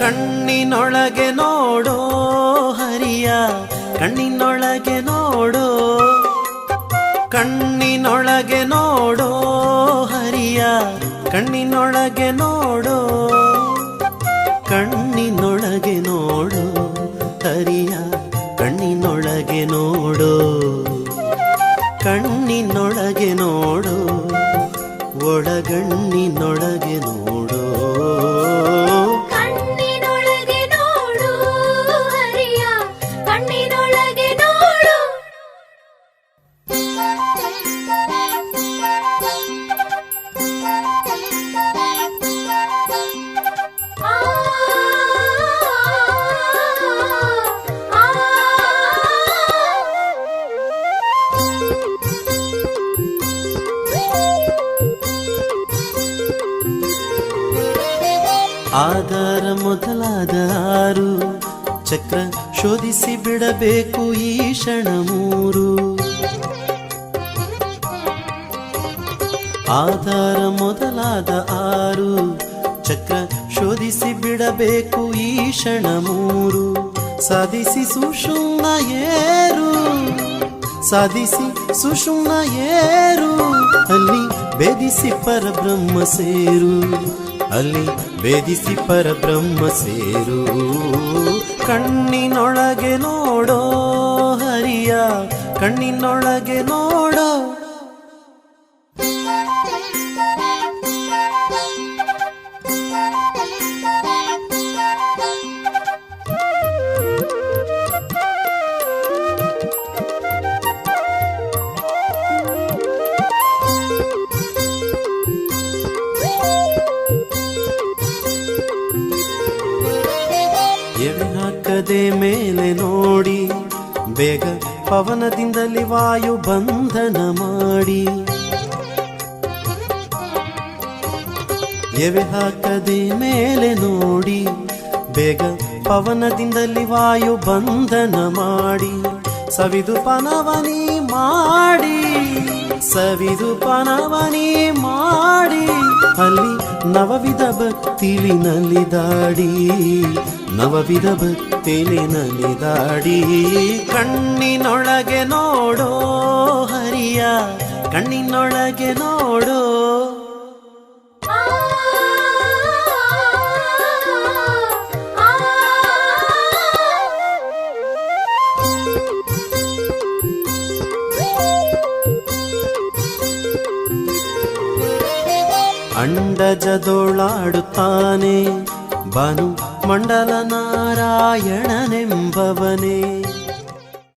ಕಣ್ಣಿನೊಳಗೆ ನೋಡೋ ಹರಿಯ, ಕಣ್ಣಿನೊಳಗೆ ನೋಡೋ, ಕಣ್ಣಿನೊಳಗೆ ನೋಡೋ ಹರಿಯ, ಕಣ್ಣಿನೊಳಗೆ ನೋಡೋ, ಕಣ್ಣಿನೊಳಗೆ ನೋಡೋ ಹರಿಯ, ಕಣ್ಣಿನೊಳಗೆ ನೋಡೋ, ಕಣ್ಣಿನೊಳಗೆ ನೋಡೋ, ಒಳಗಣ್ಣಿನೊಳಗೆ ನೋಡೋ. ಆಧಾರ ಮೊದಲಾದ ಆರು ಚಕ್ರ ಶೋಧಿಸಿ ಬಿಡಬೇಕು ಈ ಕ್ಷಣ ಮೂರು. ಆಧಾರ ಮೊದಲಾದ ಆರು ಚಕ್ರ ಶೋಧಿಸಿ ಬಿಡಬೇಕು ಈ ಕ್ಷಣ ಮೂರು. ಸಾಧಿಸಿ ಸುಷುಮ್ನ ಏರು, ಸಾಧಿಸಿ ಸುಷುಮ್ನ ಏರು, ಅಲ್ಲಿ ಭೇದಿಸಿ ಪರಬ್ರಹ್ಮ ಸೇರು, ಅಲ್ಲಿ ಭೇದಿಸಿ ಪರಬ್ರಹ್ಮ ಸೇರು. ಕಣ್ಣಿನೊಳಗೆ ನೋಡೋ ಹರಿಯ, ಕಣ್ಣಿನೊಳಗೆ ನೋಡೋ. ಎಡೆ ಹಾಕದೆ ಮೇಲೆ ನೋಡಿ, ಬೇಗ ಪವನದಿಂದಲೇ ವಾಯು ಬಂಧನ ಮಾಡಿ. ಎವೆ ಹಾಕದೆ ಮೇಲೆ ನೋಡಿ, ಬೇಗ ಪವನದಿಂದಲೇ ವಾಯು ಬಂಧನ ಮಾಡಿ. ಸವಿದು ಪನವನಿ ಮಾಡಿ, ಸವಿದು ಪನವನಿ ಮಾಡಿ, ಅಲ್ಲಿ ನವವಿಧ ಭಕ್ತಿಲಿ ನಲಿದಾಡಿ, ನವವಿಧ ಭಕ್ತಿಲಿ ನಲಿದಾಡಿ. ಕಣ್ಣಿನೊಳಗೆ ನೋಡೋ ಹರಿಯ, ಕಣ್ಣಿನೊಳಗೆ ನೋಡೋ. ಅಂಡಜದೊಳಾಡುತ್ತಾನೆ ಭಾನು ಮಂಡಲ ನಾರಾಯಣನೆಂಬವನೇ.